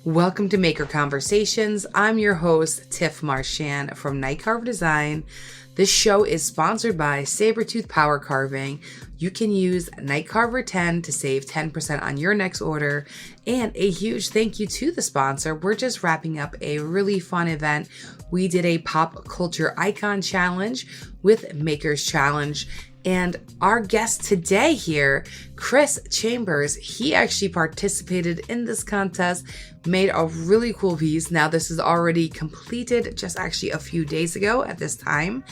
Welcome to Maker Conversations. I'm your host, Tiff Marchand from NIGHTCARVER Design. This show is sponsored by Saburrtooth Power Carving. You can use NIGHTCARVER 10 to save 10% on your next order. And a huge thank you to the sponsor. We're just wrapping up a really fun event. We did a pop culture icon challenge with Makers Challenge. And our guest today here, Chris Chambers, he actually participated in this contest, made a really cool piece. Now, this is already completed just actually a few days ago at this time.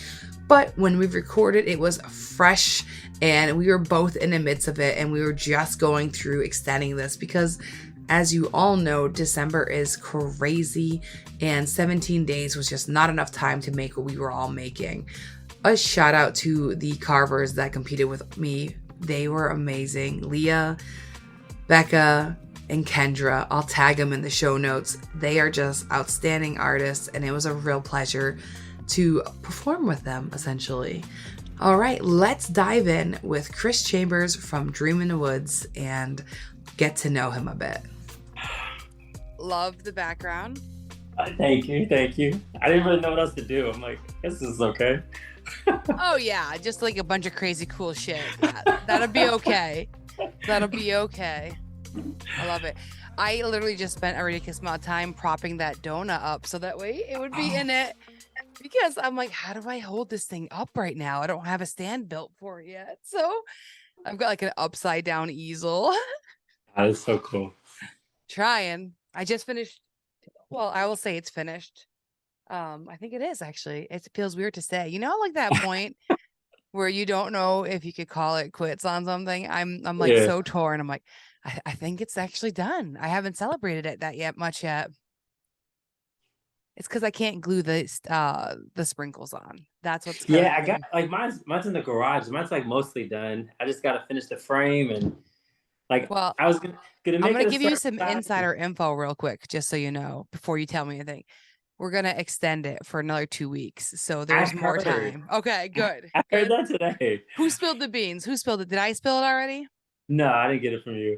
But when we recorded, it was fresh and we were both in the midst of it. And we were just going through extending this because, as you all know, December is crazy and 17 days was just not enough time to make what we were all making. A shout out to the carvers that competed with me. They were amazing. Leah, Becca, and Kendra. I'll tag them in the show notes. They are just outstanding artists, and it was a real pleasure to perform with them, essentially. All right, let's dive in with Chris Chambers from Dream in the Woods and get to know him a bit. Love the background. Thank you. I didn't really know what else to do. I'm like, this is okay. Oh yeah, just like a bunch of crazy cool shit. That'll be okay. That'll be okay. I love it. I literally just spent a ridiculous amount of time propping that donut up so that way it would be in it, because I'm like, how do I hold this thing up right now? I don't have a stand built for it yet. So I've got like an upside down easel. That is so cool. Trying. I just finished. Well, I will say it's finished. I think it is actually. It feels weird to say, like that point where you don't know if you could call it quits on something. I'm like so torn. I'm like, I think it's actually done. I haven't celebrated it much yet. It's because I can't glue the sprinkles on. That's what's I got like mine's in the garage. Mine's like mostly done. I just gotta finish the frame and well, I was gonna make I'm gonna give you some insider info real quick, just so you know, before you tell me anything. We're going to extend it for another 2 weeks. So there's more time. Okay, good. I heard that today. Who spilled the beans? Who spilled it? Did I spill it already? No, I didn't get it from you.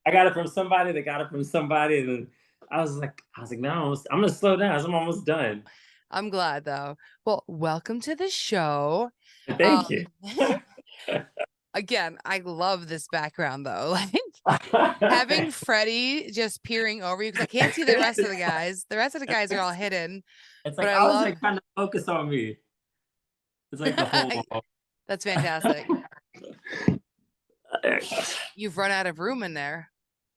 I got it from somebody that got it from somebody. And then I was like, no, I'm going to slow down. I'm almost done. I'm glad though. Well, welcome to the show. Thank you. Again, I love this background though. Like having Freddie just peering over you, because I can't see the rest of the guys. The rest of the guys are all hidden. It's like I was like trying to focus on me. It's like the whole wall. That's fantastic. You've run out of room in there.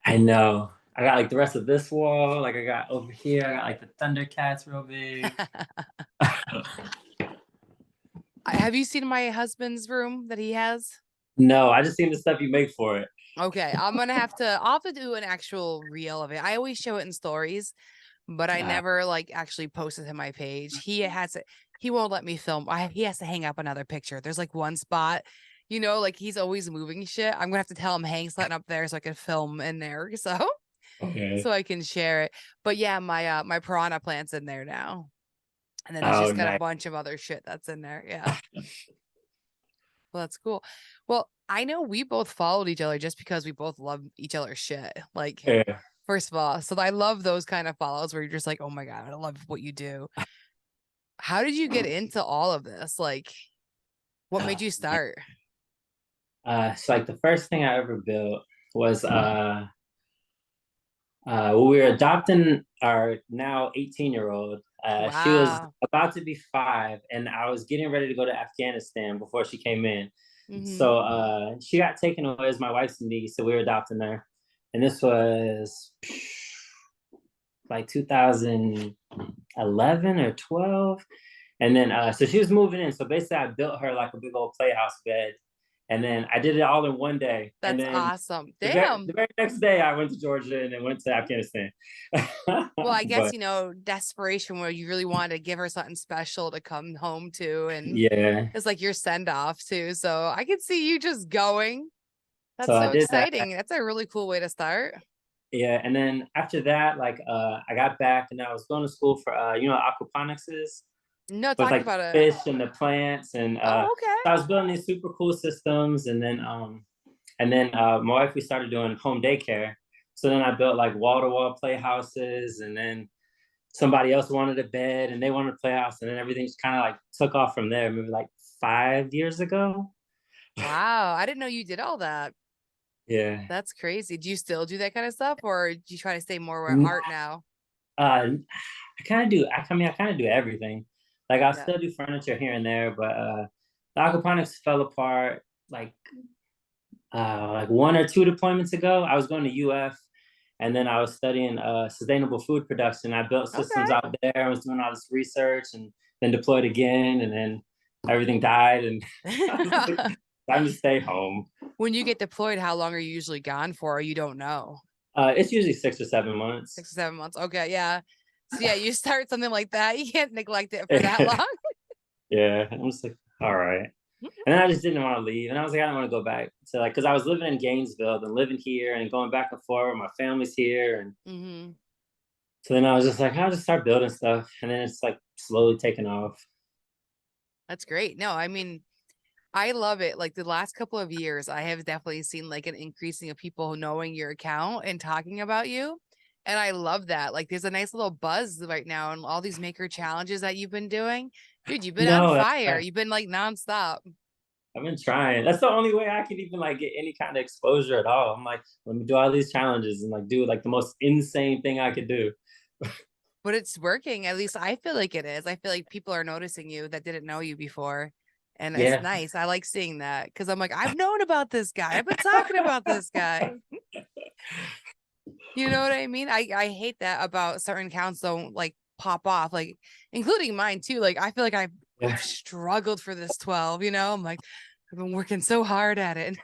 I know. I got like the rest of this wall. Like I got over here. I got like the Thundercats real big. Have you seen my husband's room that he has? No, I just seen the stuff you make for it. Okay, I'll have to do an actual reel of it. I always show it in stories, but I never like actually post it to my page. He won't let me film. He has to hang up another picture. There's like one spot, like he's always moving shit. I'm gonna have to tell him hang something up there so I can film in there. So I can share it. But yeah, my piranha plant's in there now. And then there's just got a bunch of other shit that's in there. Yeah. Well, that's cool. Well, I know we both followed each other just because we both love each other's shit. Like, first of all, so I love those kind of follows where you're just like, oh my God, I love what you do. How did you get into all of this? Like, what made you start? So like the first thing I ever built was we were adopting our now 18-year-old. Wow. She was about to be 5, and I was getting ready to go to Afghanistan before she came in. Mm-hmm. So she got taken away as my wife's niece, so we were adopting her. And this was like 2011 or 12. And then so she was moving in. So basically I built her like a big old playhouse bed. And then I did it all in one day. That's awesome. Damn. The very next day, I went to Georgia and then went to Afghanistan. Well, I guess, desperation where you really wanted to give her something special to come home to. And it's like your send off too. So I could see you just going. That's so exciting. That's a really cool way to start. Yeah. And then after that, like I got back and I was going to school for, aquaponics is. No, talk like about it. Fish and the plants, and so I was building these super cool systems, and then my wife, we started doing home daycare. So then I built like wall-to-wall playhouses, and then somebody else wanted a bed and they wanted a playhouse, and then everything just kind of like took off from there, maybe like 5 years ago. Wow, I didn't know you did all that. Yeah. That's crazy. Do you still do that kind of stuff, or do you try to stay more with art now? I kind of do. I kind of do everything. Like I Yeah. still do furniture here and there, but the aquaponics fell apart like 1 or 2 deployments ago. I was going to UF, and then I was studying sustainable food production. I built systems Okay. out there. I was doing all this research, and then deployed again, and then everything died, and I was like, time to stay home. When you get deployed, how long are you usually gone for? Or you don't know? It's usually 6 or 7 months. 6 or 7 months. Okay, yeah. So yeah, you start something like that, you can't neglect it for that long. Yeah, I'm just like, all right. And then I just didn't want to leave. And I was like, I don't want to go back to like, because I was living in Gainesville and living here and going back and forth. My family's here. And so then I was just like, I'll just start building stuff. And then it's like slowly taking off. That's great. No, I mean, I love it. Like the last couple of years, I have definitely seen like an increasing of people knowing your account and talking about you. And I love that. Like there's a nice little buzz right now and all these maker challenges that you've been doing. Dude, you've been on No, fire. You've been like nonstop. I've been trying. That's the only way I can even like get any kind of exposure at all. I'm like, let me do all these challenges and like do like the most insane thing I could do. But it's working. At least I feel like it is. I feel like people are noticing you that didn't know you before. And it's Yeah. nice. I like seeing that because I'm like, I've known about this guy. I've been talking about this guy. You know what I mean? I hate that about certain accounts don't like pop off, like including mine too. Like I feel like I've struggled for this 12, you know? I'm like, I've been working so hard at it.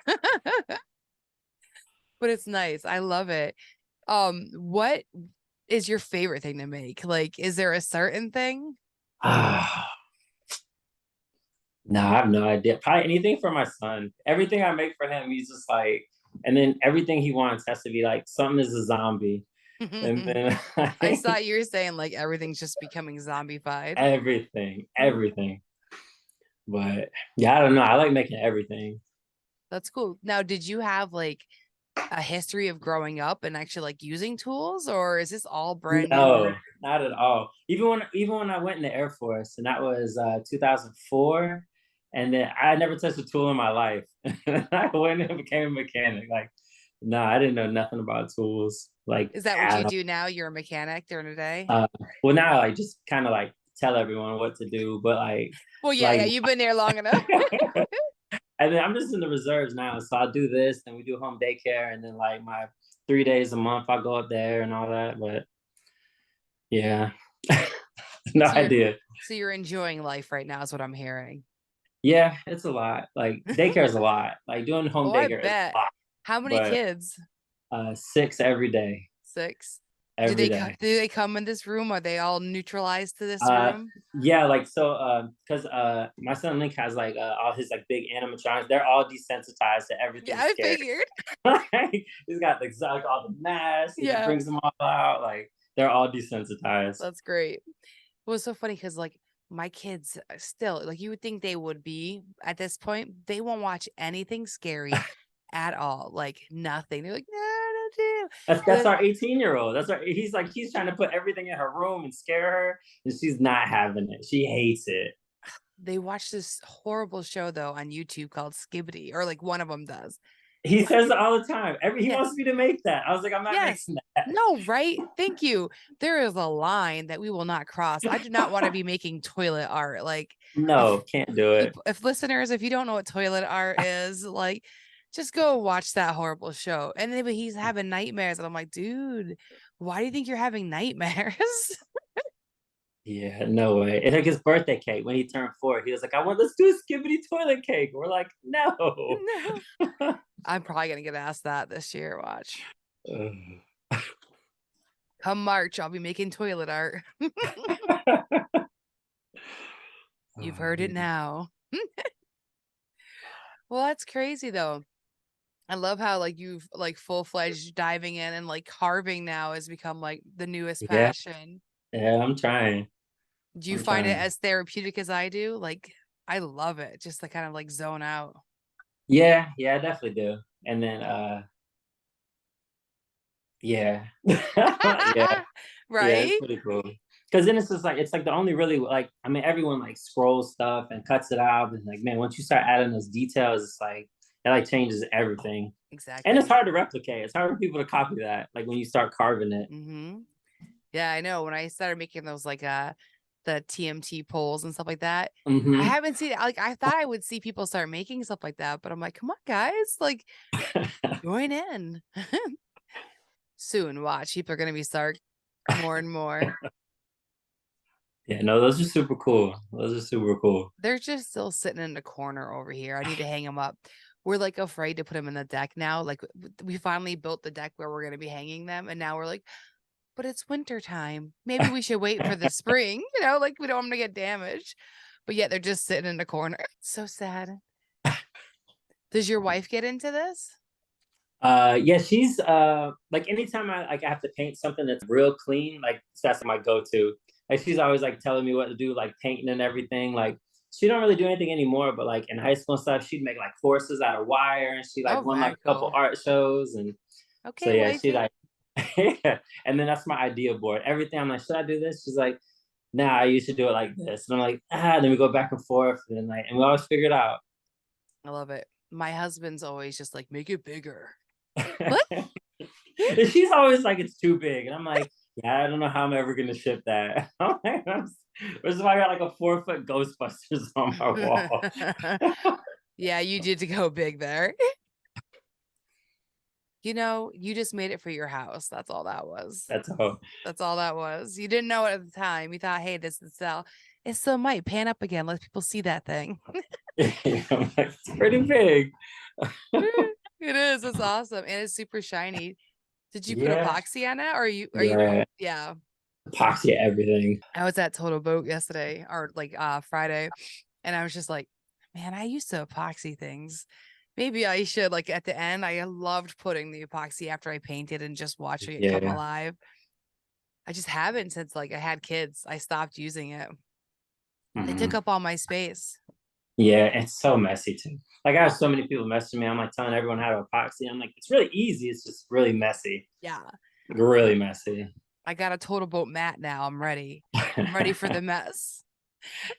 But it's nice. I love it. What is your favorite thing to make? Like, is there a certain thing? No, I have no idea. Probably anything for my son. Everything I make for him, he's just like, and then everything he wants has to be like something is a zombie. And then I saw you were saying like everything's just becoming zombified. everything. But yeah, I don't know. I like making everything. That's cool. Now, did you have like a history of growing up and actually like using tools, or is this all brand new? No, not at all. Even when I went in the Air Force, and that was 2004, and then I never touched a tool in my life. I went and became a mechanic. Like, no, I didn't know nothing about tools. Like, Is that what you do now? You're a mechanic during the day? well, now I just kind of like tell everyone what to do, but Well, yeah, you've been there long enough. and then I'm just in the reserves now, so I'll do this, and we do home daycare, and then like my 3 days a month, I'll go up there and all that. But yeah, no idea. So you're enjoying life right now, is what I'm hearing. Yeah, it's a lot. Like daycare is a lot. Like doing home daycare is a lot. How many kids? 6 every day. 6. Every Do day. they come in this room? Are they all neutralized to this room? Yeah, like so because my son Link has like all his like big animatronics. They're all desensitized to everything. Yeah, I figured. He's got like all the masks. He Yeah. brings them all out. Like they're all desensitized. That's great. Well, it's so funny because like my kids still, like you would think they would be at this point, they won't watch anything scary at all. Like nothing. They're like, no, don't do. That's our 18-year-old. He's trying to put everything in her room and scare her, and she's not having it. She hates it. They watch this horrible show though on YouTube called Skibbity, or like one of them does. He says it all the time. He wants me to make that. I was like, I'm not making that. No, right? Thank you. There is a line that we will not cross. I do not want to be making toilet art. Like, no, can't do it. If listeners, if you don't know what toilet art is, like, just go watch that horrible show. And then he's having nightmares, and I'm like, dude, why do you think you're having nightmares? Yeah, no way. It's like his birthday cake when he turned 4. He was like, let's do a skibbity toilet cake. We're like, no. No. I'm probably gonna get asked that this year. Watch. Come March, I'll be making toilet art. You've heard it now. Well, that's crazy though. I love how like you've like full-fledged diving in and like carving now has become like the newest passion. Yeah, I'm trying. Do you find it as therapeutic as I do? Like, I love it. Just to kind of like zone out. Yeah, I definitely do. And then Yeah. Yeah. Yeah, it's Right? pretty cool. Because then it's just like, it's like the only really, like, I mean, everyone like scrolls stuff and cuts it out. And like, man, once you start adding those details, it's like, it like changes everything. And it's Exactly. hard to replicate. It's hard for people to copy that. Like when you start carving it. Mm-hmm. Yeah, I know. When I started making those like the TMT polls and stuff like that, I Hmm. haven't seen it. Like I thought I would see people start making stuff like that, but I'm like, come on, guys, like join in. Soon, watch. People are gonna be start more and more. Yeah, no, those are super cool. Those are super cool. They're just still sitting in the corner over here. I need to hang them up. We're like afraid to put them in the deck now. Like we finally built the deck where we're gonna be hanging them, and now we're like, but it's winter time. Maybe we should wait for the spring. Like we don't want them to get damaged. But yet they're just sitting in the corner. It's so sad. Does your wife get into this? Yeah, she's like anytime I have to paint something that's real clean, like that's my go-to. Like she's always like telling me what to do, like painting and everything. Like she don't really do anything anymore, but like in high school and stuff, she'd make like horses out of wire, and she like Oh, won like very a couple cool. art shows. And so Okay, yeah, she wifey. like yeah. And then that's my idea board. Everything I'm like, should I do this? She's like, nah, I used to do it like this. And I'm like, then we go back and forth, and like, and we always figure it out. I love it. My husband's always just like, make it bigger. What? And she's always like, it's too big. And I'm like, yeah, I don't know how I'm ever going to ship that. This is why I got like a 4-foot Ghostbusters on my wall. Yeah, you did to go big there. You just made it for your house. That's all that was. That's all. That's all that was. You didn't know it at the time. You thought, hey, this is sell. It still might pan up again. Let people see that thing. I'm like, it's pretty big. It is. It's awesome. And it's super shiny. Did you put Yeah. epoxy on it? Or are you Yeah. yeah. Epoxy everything. I was at Total Boat yesterday or like Friday, and I was just like, man, I used to epoxy things. Maybe I should, like at the end. I loved putting the epoxy after I painted and just watching it come Yeah. alive. I just haven't since like I had kids. I stopped using it. They took Mhm. up all my space. Yeah, it's so messy too. Like I have so many people messaging me. I'm like telling everyone how to epoxy. I'm like, it's really easy. It's just really messy. Yeah. Really messy. I got a Total Boat mat now. I'm ready. I'm ready for the mess.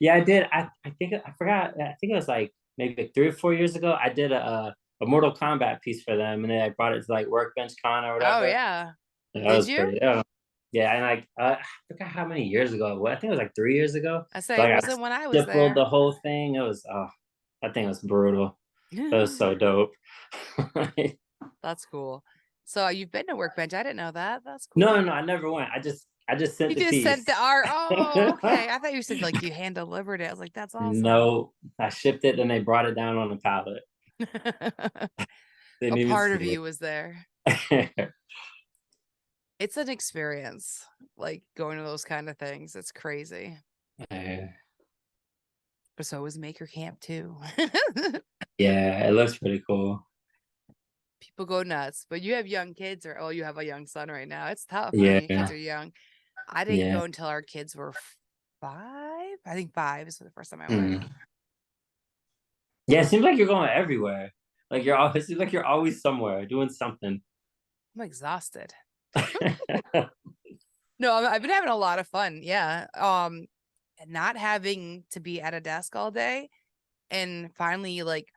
Yeah, I did. I think I forgot. I think it was like maybe like 3 or 4 years ago. I did a Mortal Kombat piece for them, and then I brought it to like Workbench Con or Oh whatever. yeah. And that Did was you? pretty. Yeah, yeah. And like I forgot how many years ago it was. I think it was like 3 years ago. I say But it like I wasn't when I was stippled there. the whole thing. It was I think it was brutal. It was so dope. That's cool. So you've been to Workbench. I didn't know that. That's No, cool. no, no. I never went. I just sent You the just sent piece. the art. Oh, okay. I thought you said like you hand delivered it. I was like, that's awesome. No, I shipped it, then they brought it down on a pallet. Didn't A even part see of you was there. it. It's an experience, like going to those kind of things. It's crazy. But so is Maker Camp too. Yeah, it looks pretty cool. People go nuts. But you have young kids, or you have a young son right now. It's tough when your kids Yeah, are young. I didn't yeah. go until our kids were 5. I think 5 is the first time I went. Mm. Yeah, it seems like you're going everywhere. Like you're always it seems like you're always somewhere doing something. I'm exhausted. No, I've been having a lot of fun. Yeah. Not having to be at a desk all day and finally like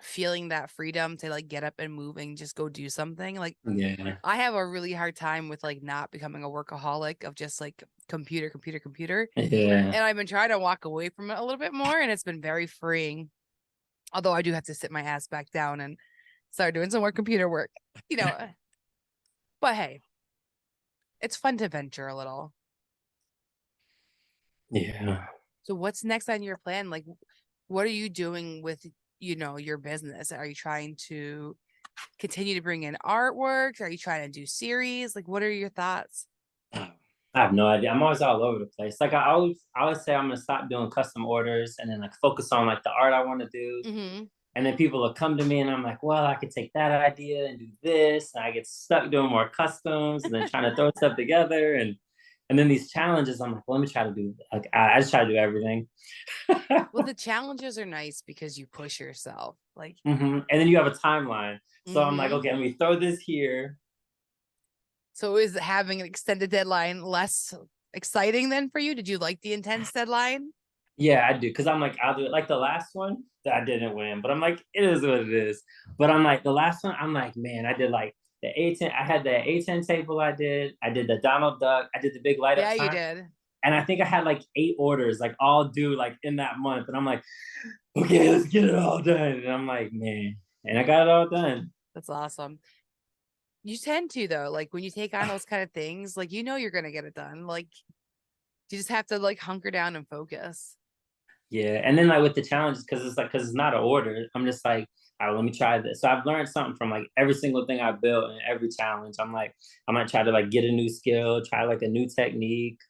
feeling that freedom to like get up and move and just go do something. Like Yeah, I have a really hard time with like not becoming a workaholic of just like computer, computer, computer. yeah. And I've been trying to walk away from it a little bit more, and it's been very freeing. Although I do have to sit my ass back down and start doing some more computer work, you know. But hey, it's fun to venture a little. Yeah. So what's next on your plan? Like, what are you doing with, your business? Are you trying to continue to bring in artwork? Are you trying to do series? Like, what are your thoughts? I have no idea. I'm always all over the place. Like I always say I'm gonna stop doing custom orders and then like focus on like the art I want to do. Mm-hmm. And then people will come to me and I'm like, well, I could take that idea and do this. And I get stuck doing more customs and then trying to throw stuff together. And then these challenges, I'm like, well, let me try to do like I just try to do everything. Well, the challenges are nice because you push yourself. Like, And then you have a timeline. So I'm like, mm-hmm. okay, let me throw this here. So is having an extended deadline less exciting than for you? Did you like the intense deadline? Yeah, I do. Because I'm like, I'll do it. Like the last one that I didn't win, but I'm like, it is what it is. But I'm like, the last one, I'm like, man, I did like the A10. I had the A10 table I did. I did the Donald Duck. I did the big light up Yeah, you sign. did. And I think I had like 8 orders, like all due like in that month. And I'm like, okay, let's get it all done. And I'm like, man. And I got it all done. That's awesome. You tend to, though, like when you take on those kind of things, like you're gonna get it done. Like you just have to like hunker down and focus. Yeah. And then like with the challenges, because it's not an order, I'm just like, all right, let me try this. So I've learned something from like every single thing I built and every challenge. I'm like, I'm gonna try to like get a new skill, try like a new technique.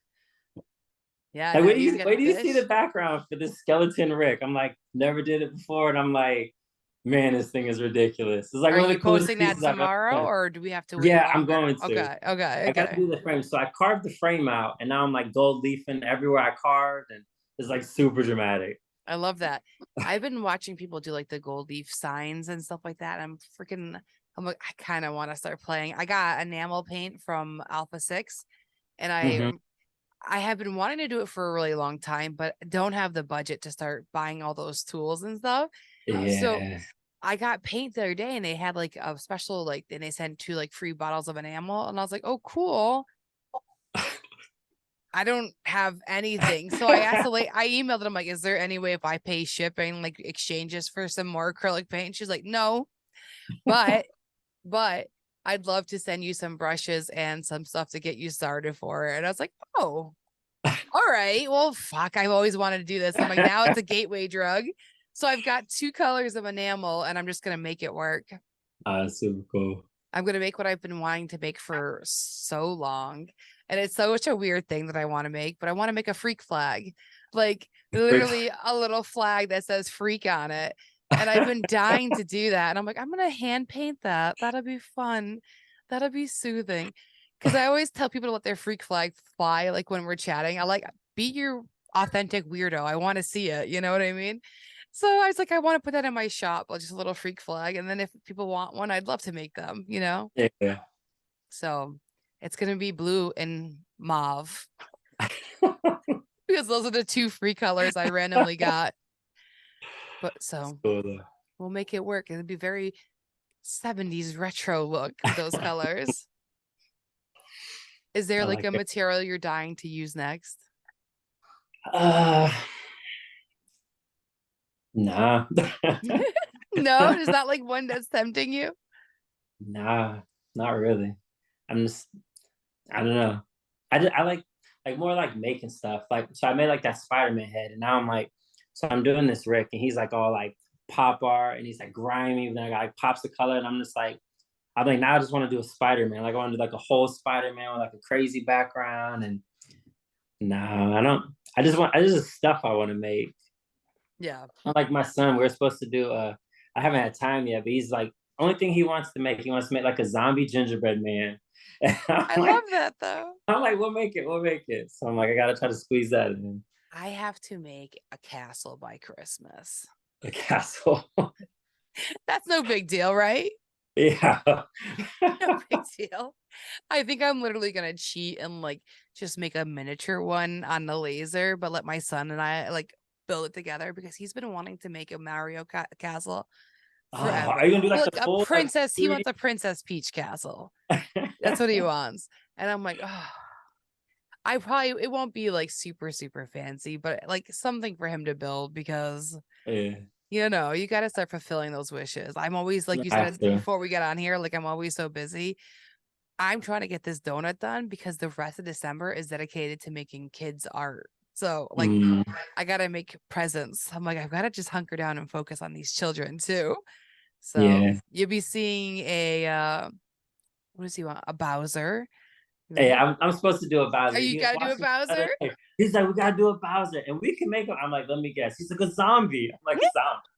Yeah, Like, now where you got do you see fish. the background for this skeleton Rick? I'm like, never did it before, and I'm like, man, this thing is ridiculous. It's like Are one of you the coolest posting that pieces I've ever tomorrow, done. or do we have to wait Yeah, I'm longer? going to. Okay, okay, I got to okay. do the frame. So I carved the frame out, and now I'm like gold leafing everywhere I carved, and it's like super dramatic. I love that. I've been watching people do like the gold leaf signs and stuff like that. I'm like, I kind of want to start playing. I got enamel paint from Alpha 6, and Mm-hmm. I have been wanting to do it for a really long time, but don't have the budget to start buying all those tools and stuff. So Yeah. I got paint the other day, and they had like a special, like, and they sent 2 like free bottles of enamel, and I was like, oh, cool. I don't have anything. So I asked I emailed them like, is there any way if I pay shipping, like exchanges for some more acrylic paint? She's like, no, but I'd love to send you some brushes and some stuff to get you started for it. And I was like, oh, all right. Well, fuck, I've always wanted to do this. I'm like, now it's a gateway drug. So I've got 2 colors of enamel, and I'm just gonna make it work. Super cool. I'm gonna make what I've been wanting to make for so long. And it's such a weird thing that I want to make, but I want to make a freak flag. Like literally a little flag that says freak on it. And I've been dying to do that. And I'm like, I'm gonna hand paint that. That'll be fun. That'll be soothing. Because I always tell people to let their freak flag fly, like when we're chatting. I like, be your authentic weirdo. I want to see it. You know what I mean? So I was like, I want to put that in my shop, like just a little freak flag. And then if people want one, I'd love to make them, you know? Yeah. So it's gonna be blue and mauve because those are the 2 free colors I randomly got. But so Cool, we'll make it work. It'll be very 70s retro look with those colors. Is there like a material you're dying to use next? Nah. No, is that like one that's tempting you? Nah, not really. I'm just, I don't know. I like more like making stuff. Like, so I made like that Spider-Man head, and now I'm like, so I'm doing this Rick, and he's like all like pop art, and he's like grimy, and then I got like pops of color, and I'm just like, I'm like, now I just want to do a Spider-Man. Like I want to do like a whole Spider-Man with like a crazy background, and no, I don't. I just stuff I want to make. Yeah. Like my son, we're supposed to do I haven't had time yet, but he's like, only thing he wants to make, he wants to make like a zombie gingerbread man. I love that though. I'm like, we'll make it. So I'm like, I gotta try to squeeze that in. I have to make a castle by Christmas. A castle. That's no big deal, right? Yeah. No big deal. I think I'm literally gonna cheat and like just make a miniature one on the laser, but let my son and I like build it together because he's been wanting to make a Mario castle forever. Are you gonna do like Like the a full princess, like, he wants a Princess Peach castle. That's what he wants. And I'm like, oh, it won't be like super, super fancy, but like something for him to build because yeah. you know, you got to start fulfilling those wishes. I'm always, like you said before we get on here, like I'm always so busy. I'm trying to get this donut done because the rest of December is dedicated to making kids art. So like I gotta make presents. I'm like, I've got to just hunker down and focus on these children too. So yeah. you'll be seeing what does he want? A Bowser. Hey, I'm supposed to do a Bowser. Oh, you gotta do a Bowser? He's like, we gotta do a Bowser, and we can make him. I'm like, let me guess. He's like a zombie. I'm like, zombie.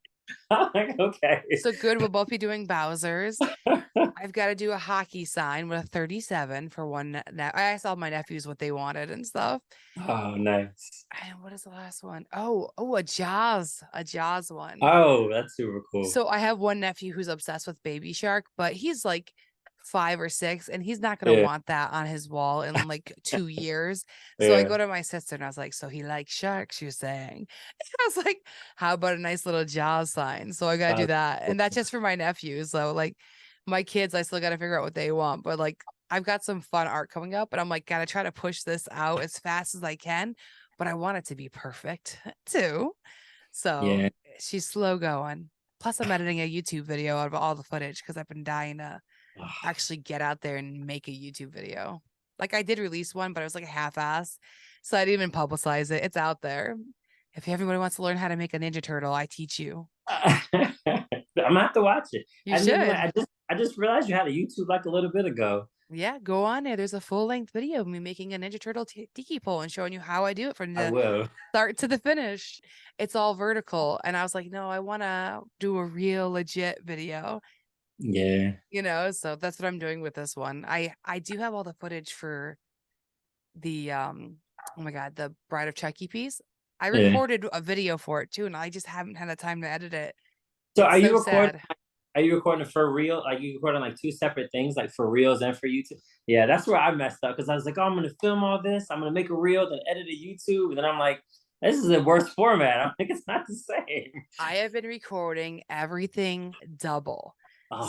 I'm like, okay. So good. We'll both be doing Bowsers. I've got to do a hockey sign with a 37 for one. I asked all my nephews what they wanted and stuff. Oh, nice. And what is the last one? Oh, a Jaws one. Oh, that's super cool. So I have one nephew who's obsessed with Baby Shark, but he's like 5 or 6, and he's not gonna want that on his wall in like 2 years. So I go to my sister and I was like, so he likes sharks, you're saying? And I was like, how about a nice little Jaws sign? So I gotta do that. And that's just for my nephews. So like my kids, I still gotta figure out what they want. But like I've got some fun art coming up, and I'm like, gotta try to push this out as fast as I can. But I want it to be perfect too. So she's slow going. Plus, I'm editing a YouTube video out of all the footage because I've been dying to actually get out there and make a YouTube video. Like I did release one, but it was like a half-ass. So I didn't even publicize it. It's out there. If everybody wants to learn how to make a Ninja Turtle, I teach you. I'm gonna have to watch it. You should. I just realized you had a YouTube like a little bit ago. Yeah, go on there. There's a full-length video of me making a Ninja Turtle tiki pole and showing you how I do it from the start to the finish. It's all vertical. And I was like, no, I want to do a real legit video. Yeah. You know, so that's what I'm doing with this one. I do have all the footage for the oh my god, the Bride of Chucky piece. I recorded a video for it too, and I just haven't had the time to edit it. So are you recording? Are you recording for real? Like you recording like 2 separate things, like for reels and for YouTube? Yeah, that's where I messed up because I was like, oh, I'm gonna film all this, I'm gonna make a reel, then edit a YouTube, and then I'm like, this is the worst format. I'm like, it's not the same. I have been recording everything double.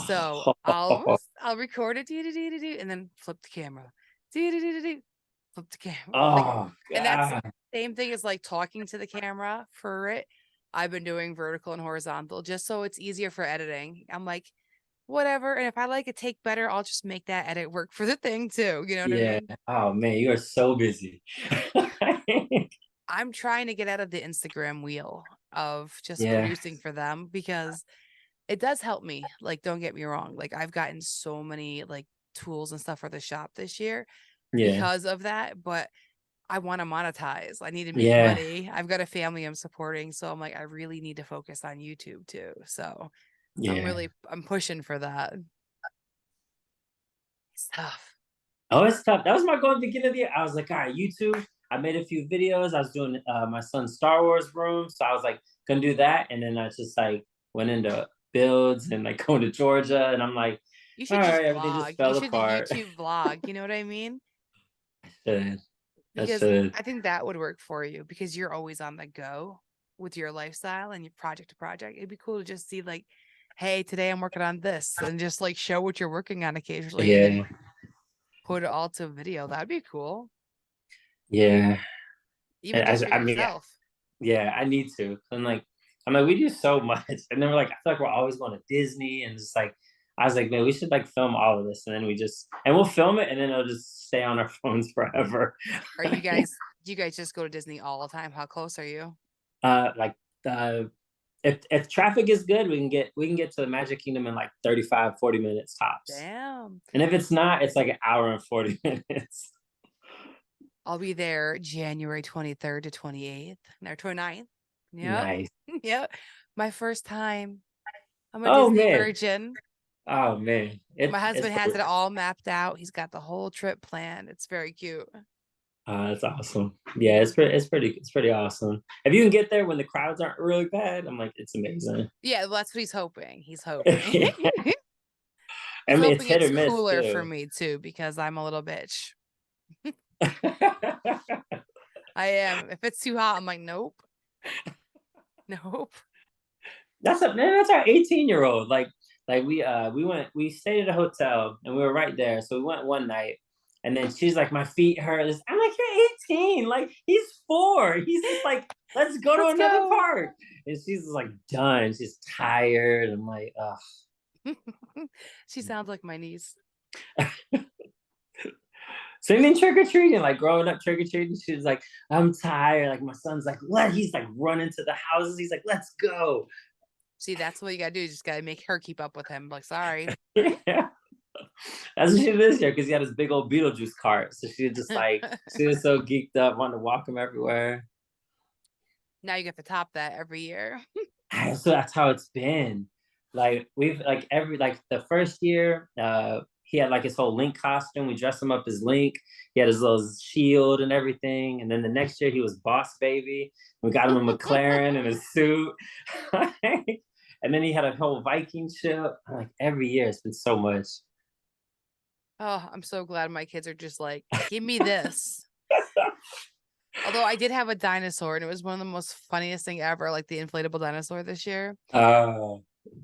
So I'll record it, and then flip the camera, flip the camera. Oh, and that's the same thing as like talking to the camera for it. I've been doing vertical and horizontal just so it's easier for editing. I'm like, whatever. And if I like a take better, I'll just make that edit work for the thing too. You know what I mean? Oh man, you are so busy. I'm trying to get out of the Instagram wheel of just producing for them because it does help me. Like, don't get me wrong. Like I've gotten so many like tools and stuff for the shop this year because of that. But I want to monetize. I need to make money. I've got a family I'm supporting. So I'm like, I really need to focus on YouTube too. So I'm pushing for that. It's tough. Oh, it's tough. That was my goal at the beginning of the year. I was like, all right, YouTube. I made a few videos. I was doing my son's Star Wars room. So I was like, gonna do that. And then I just like went into builds and like going to Georgia. And I'm like, you should just vlog. You should YouTube vlog. You know what I mean? I should. Because I think that would work for you because you're always on the go with your lifestyle and your project to project. It'd be cool to just see like, hey, today I'm working on this and just like show what you're working on occasionally and then put it all to video. That'd be cool. Yeah. Even just for yourself. I need to. I'm like, we do so much. And then we're like, I feel like we're always going to Disney and just like, I was like, man, we should like film all of this. And then we'll film it and then it'll just stay on our phones forever. Do you guys just go to Disney all the time? How close are you? If traffic is good, we can get to the Magic Kingdom in like 35, 40 minutes tops. Damn. And if it's not, it's like an hour and 40 minutes. I'll be there January 23rd to 28th. Or 29th. Yeah. Nice. Yep. My first time. I'm a Disney virgin. Oh man. My husband has it all mapped out. He's got the whole trip planned. It's very cute. That's awesome. Yeah, it's pretty awesome. If you can get there when the crowds aren't really bad, I'm like, it's amazing. Yeah, well, that's what he's hoping. He's hoping. I mean, it's hit or miss cooler for me too because I'm a little bitch. I am. If it's too hot, I'm like, nope. Nope. That's our 18-year-old. Like we stayed at a hotel and we were right there. So we went one night and then she's like, my feet hurt. I'm like, you're 18. Like he's 4. He's just like, let's go to another park. And she's just like done. She's tired. I'm like, ugh. She sounds like my niece. Same thing trick-or-treating, like growing up trick-or-treating, she was like, I'm tired. Like my son's like, he's like running to the houses. He's like, let's go. See, that's what you gotta do. You just gotta make her keep up with him. Like, sorry. Yeah. That's what she did this year because he had his big old Beetlejuice cart. So she was just like, she was so geeked up, wanted to walk him everywhere. Now you get to top that every year. So that's how it's been. Like we've like the first year, he had like his whole Link costume. We dressed him up as Link. He had his little shield and everything. And then the next year he was Boss Baby. We got him a McLaren and a suit. And then he had a whole Viking ship. Like every year it's been so much. Oh, I'm so glad my kids are just like, give me this. Although I did have a dinosaur and it was one of the most funniest thing ever, like the inflatable dinosaur this year.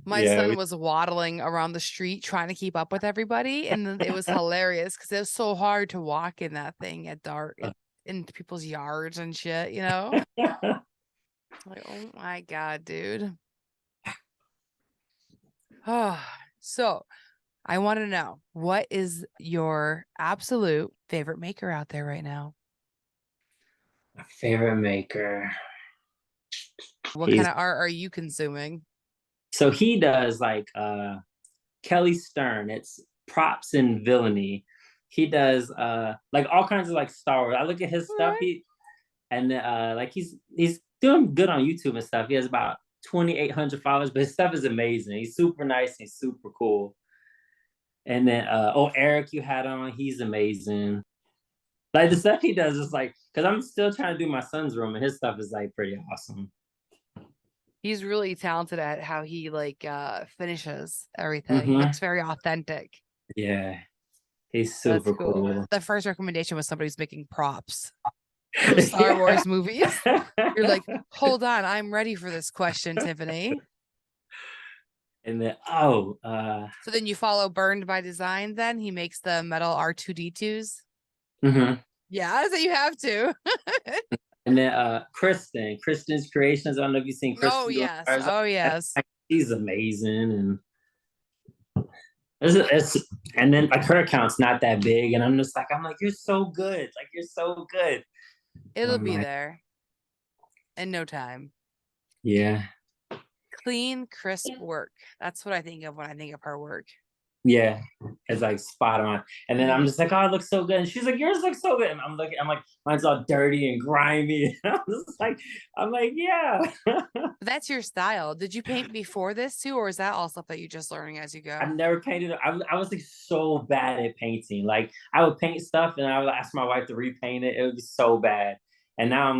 My Yeah. son was waddling around the street trying to keep up with everybody. And then it was hilarious because it was so hard to walk in that thing at dark in people's yards and shit, you know? Like, oh my God, dude. Oh, so I want to know, what is your absolute favorite maker out there right now? My favorite maker. What kind of art are you consuming? So he does like Kelly Stern. It's props and villainy. He does like all kinds of like Star Wars. I look at his stuff. Like he's doing good on YouTube and stuff. He has about 2,800 followers, but his stuff is amazing. He's super nice. He's super cool. And then Eric you had on, he's amazing. Like the stuff he does is like, because I'm still trying to do my son's room, and his stuff is like pretty awesome. He's really talented at how he like finishes everything. Looks very authentic. Yeah, he's super cool. The first recommendation was somebody who's making props for Star Wars movies. You're like, hold on, I'm ready for this question, Tiffany. And then so then you follow Burned by Design. Then he makes the metal R2D2s. Yeah, so you have to. And then Kristen's Creations. I don't know if you've seen Kristen. Oh yes. She's amazing, and and then like her account's not that big, and I'm like, you're so good. Like you're so good. It'll be there in no time. Yeah. Clean, crisp work. That's what I think of when I think of her work. Yeah, it's like spot on. And then I'm just like, oh, it looks so good. And she's like, yours looks so good. And I'm like, mine's all dirty and grimy. I'm like, yeah. That's your style. Did you paint before this too, or is that all stuff that you're just learning as you go? I've never painted. I was like so bad at painting. Like I would paint stuff and I would ask my wife to repaint it. It would be so bad. And now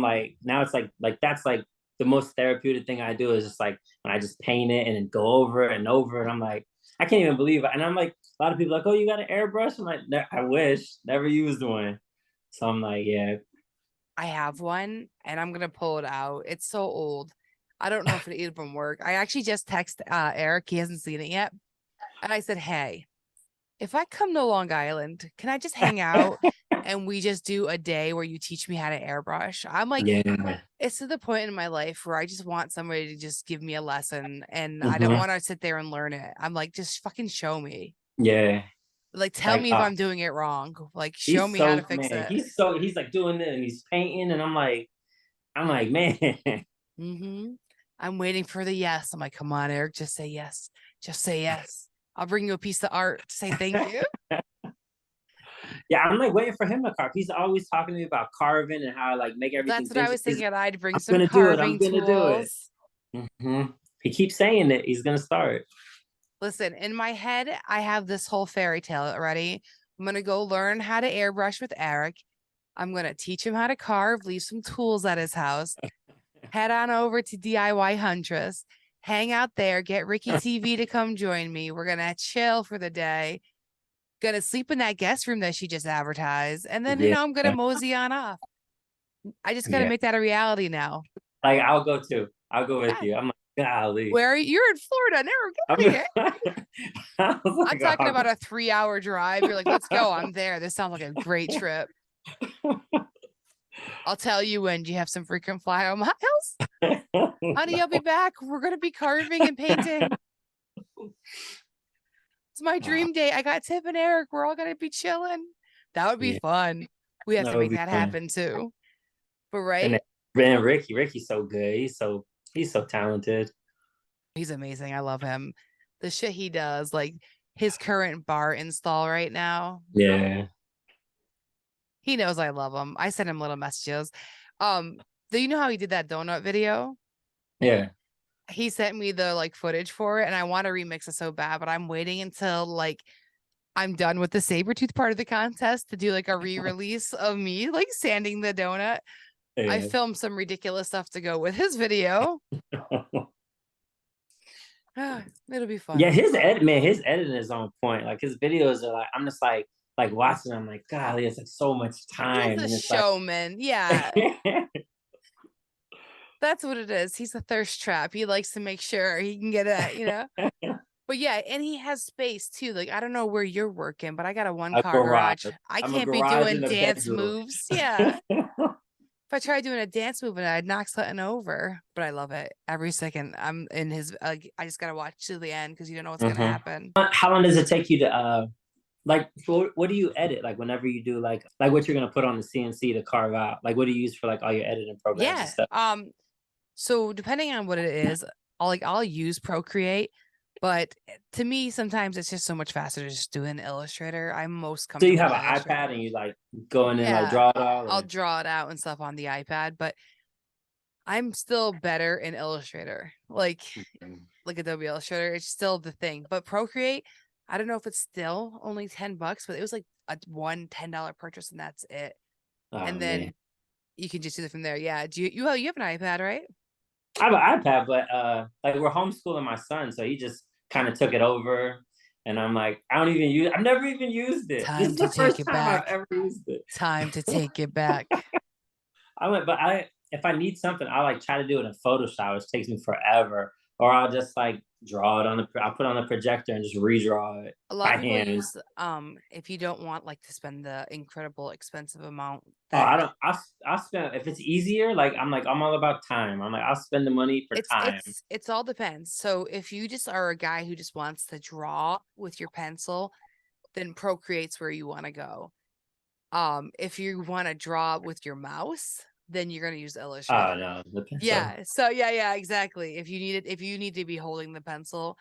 it's like that's like the most therapeutic thing I do is just like when I just paint it and then go over it and over it. I'm like, I can't even believe it. And I'm like, a lot of people are like, oh, you got an airbrush? I'm like, I wish, never used one. So I'm like, yeah. I have one and I'm going to pull it out. It's so old. I don't know if it even work. I actually just texted Eric. He hasn't seen it yet. And I said, hey, if I come to Long Island, can I just hang out and we just do a day where you teach me how to airbrush? I'm like, it's to the point in my life where I just want somebody to just give me a lesson and I don't want to sit there and learn it. I'm like, just fucking show me. Yeah. Like, tell me if I'm doing it wrong. Like, show me how to fix it. He's like doing it and he's painting and I'm like, man. I'm waiting for the yes. I'm like, come on, Eric, just say yes. Just say yes. I'll bring you a piece of art to say thank you. Yeah, I'm like waiting for him to carve. He's always talking to me about carving and how I like make everything. That's what I was thinking. I'd bring some carving tools. He keeps saying it. He's gonna start. Listen, in my head, I have this whole fairy tale already. I'm gonna go learn how to airbrush with Eric. I'm gonna teach him how to carve, leave some tools at his house, head on over to DIY Huntress, hang out there, get Ricky TV to come join me. We're gonna chill for the day. Gonna sleep in that guest room that she just advertised, and then I'm gonna mosey on off. I just gotta make that a reality now. Like I'll go too. I'll go with you. I'm like, golly. Where are you? You're in Florida. Never I'm talking about a 3-hour drive. You're like, let's go. I'm there. This sounds like a great trip. I'll tell you when. Do you have some frequent flyer miles? Honey, I'll be back. We're gonna be carving and painting. It's my dream day. I got Tiff and Eric. We're all gonna be chilling. That would be fun. We have to make that happen too. But right? And Ricky's so good. He's so talented. He's amazing. I love him. The shit he does, like his current bar install right now. Yeah. He knows I love him. I send him little messages. Do you know how he did that donut video? Yeah. He sent me the like footage for it and I want to remix it so bad, but I'm waiting until like I'm done with the Saburrtooth part of the contest to do like a re-release of me like sanding the donut. Yeah. I filmed some ridiculous stuff to go with his video. It'll be fun. Yeah, his editing is on point. Like his videos are like, I'm just like, like watching, I'm like, golly, it's like so much time. He's a And it's like, showman. Yeah. That's what it is. He's a thirst trap. He likes to make sure he can get it, you know? But yeah, and he has space too. Like, I don't know where you're working, but I got a a one-car garage. garage. I I'm a can't be garage doing in a dance bedroom. moves. Yeah. If I try doing a dance move and I'd knock something over, but I love it. Every second I'm in his, I just got to watch to the end because you don't know what's going to happen. How long does it take you to, like, what do you edit? Like, whenever you do, like what you're going to put on the CNC to carve out? Like, what do you use for, like, all your editing programs and Yeah. stuff? So depending on what it is, I'll use Procreate, but to me, sometimes it's just so much faster to just do an Illustrator. I'm most So you comfortable have in an Illustrator. iPad and you, like, go in and, like, Yeah, draw it all? I'll Or? draw it out and stuff on the iPad, but I'm still better in Illustrator. Like Adobe Illustrator, it's still the thing. But Procreate, I don't know if it's still only $10, but it was like a $10 purchase and that's it. Oh, And then man. you can just do it from there. Yeah. Do you have an iPad, right? I have an iPad, but like, we're homeschooling my son, so he just kind of took it over. And I'm like, I've never even used it. This Time is to the take first it time I've back. ever used it. Time to take it back. If I need something, I like try to do it in Photoshop, which takes me forever. Or I'll just like draw it I'll put it on the projector and just redraw it A lot by of people hand. use if you don't want like to spend the incredible expensive amount Oh, that I don't. I'll spend if it's easier. Like, I'm all about time. I'm like, I'll spend the money for time. it's all depends. So if you just are a guy who just wants to draw with your pencil, then Procreate's where you want to go. If you want to draw with your mouse, then you're gonna use Illustrator. Oh no, the pencil. Yeah. So yeah, exactly. If you need to be holding the pencil,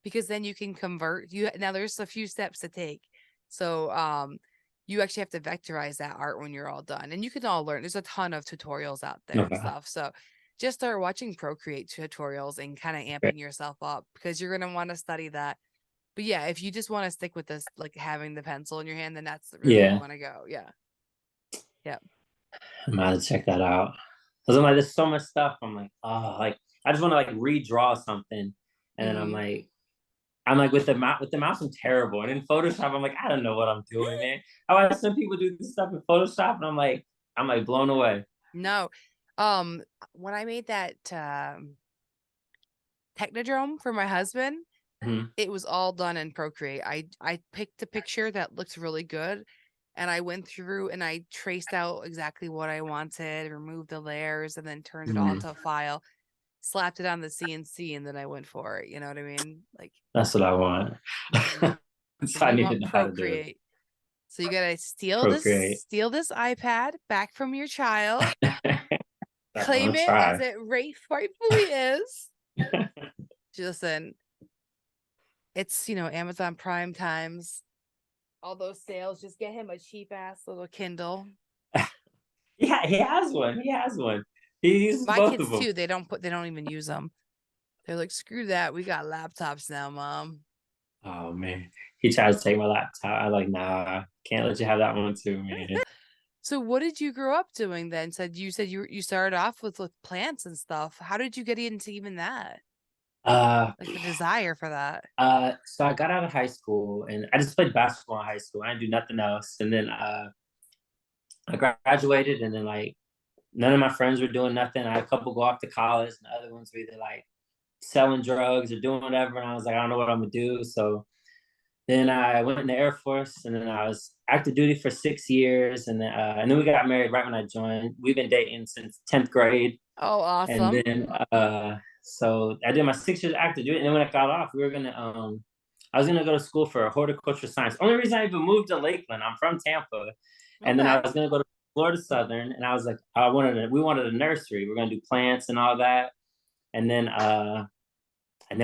because then you can convert. Now there's a few steps to take. So you actually have to vectorize that art when you're all done, and you can all learn. There's a ton of tutorials out there and stuff. So just start watching Procreate tutorials and kind of amping yourself up because you're gonna want to study that. But yeah, if you just want to stick with this, like having the pencil in your hand, then that's really where you want to go. Yeah. Yeah. I'm gonna check that out. Cause I'm like, there's so much stuff. I'm like, oh, like I just want to like redraw something, and then I'm like with the mouse, I'm terrible. And in Photoshop, I'm like, I don't know what I'm doing, man. I watch some people do this stuff in Photoshop, and I'm like blown away. No, when I made that Technodrome for my husband, it was all done in Procreate. I picked a picture that looked really good, and I went through and I traced out exactly what I wanted, removed the layers, and then turned it all into a file, slapped it on the CNC, and then I went for it. You know what I mean? Like That's what I want. So I need to know how to do it. Procreate. So you gotta steal Procreate. this iPad back from your child, claim it try. as it rightfully is. Listen, it's Amazon Prime times, all those sales. Just get him a cheap ass little Kindle. Yeah, he has one. He uses My both kids of them too. They don't even use them. They're like, screw that. We got laptops now, Mom. Oh man, he tries to take my laptop. I'm like, nah, can't let you have that one too, man. So what did you grow up doing then? You said you started off with plants and stuff. How did you get into even that? Like the desire for that? So I got out of high school and I just played basketball in high school. I didn't do nothing else. And then I graduated, and then like none of my friends were doing nothing. I had a couple go off to college, and the other ones were either like selling drugs or doing whatever. And I was like, I don't know what I'm gonna do. So then I went in the Air Force, and then I was active duty for 6 years, and then we got married right when I joined. We've been dating since 10th grade. Oh, awesome. And then so I did my 6 years active duty, and then when I got off, I was gonna go to school for horticultural science. Only reason I even moved to Lakeland, I'm from Tampa, and then I was gonna go to Florida Southern, and I was like, we wanted a nursery. We're gonna do plants and all that, and then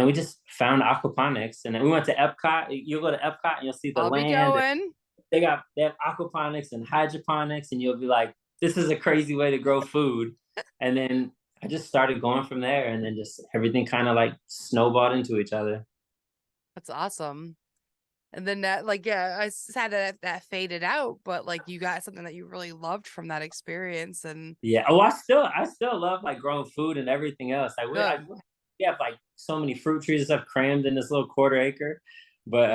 we just found aquaponics, and then we went to Epcot. You'll go to Epcot and you'll see the I'll land. Be going. They have aquaponics and hydroponics, and you'll be like, this is a crazy way to grow food. And then I just started going from there, and then just everything kind of like snowballed into each other. That's awesome. And then that, like, yeah, I sad that faded out, but like you got something that you really loved from that experience. And yeah, oh, I still love like growing food and everything else. We have like so many fruit trees and stuff crammed in this little quarter acre, but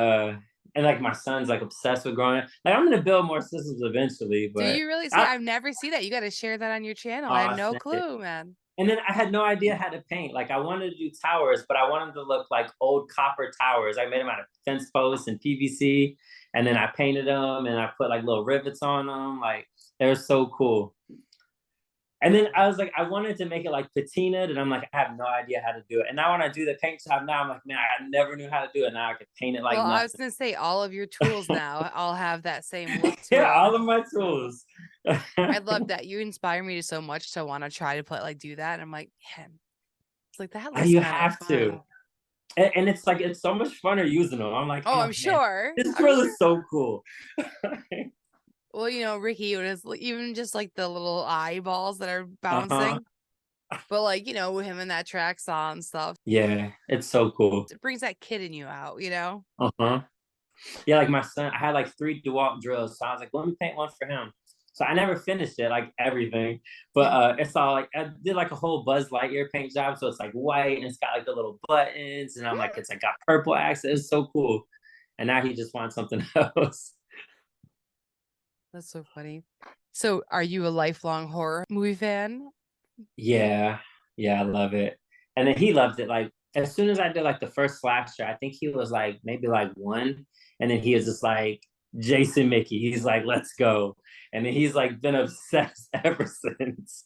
and And like my son's like obsessed with growing. Like I'm gonna build more systems eventually, Do but you really see? I've never seen that. You got to share that on your channel. I had no clue, man. and then I had no idea how to paint. Like I wanted to do towers, but I wanted to look like old copper towers. I made them out of fence posts and PVC, and then I painted them and I put like little rivets on them. Like they were so cool. And then I was like, I wanted to make it like patinaed, and I'm like, I have no idea how to do it. And now when I do the paint job, now I'm like, man, I never knew how to do it. Now I can paint it like Well, I was nothing. gonna say all of your tools now all have that same look to Yeah, them. all of my tools. I love that. You inspire me so much to want to try to put like do that. And I'm like, man, it's like that looks You kind of have fun. to. And it's like it's so much funner using them. I'm like, Oh, I'm man, sure. this drill is so cool. Well, you know, Ricky, it is even just like the little eyeballs that are bouncing. But like, you know, him in that track saw and stuff. Yeah, it's so cool. It brings that kid in you out, you know? Yeah, like my son, I had like 3 DeWalt drills. So I was like, let me paint one for him. So I never finished it, like everything. But it's all like I did like a whole Buzz Lightyear paint job. So it's like white and it's got like the little buttons. And I'm like, it's like got purple accents. It's so cool. And now he just wants something else. That's so funny. So are you a lifelong horror movie fan? Yeah, I love it. And then he loved it. Like as soon as I did like the first slasher, I think he was like maybe like 1, and then he was just like Jason Mickey. He's like, let's go, and then he's like been obsessed ever since.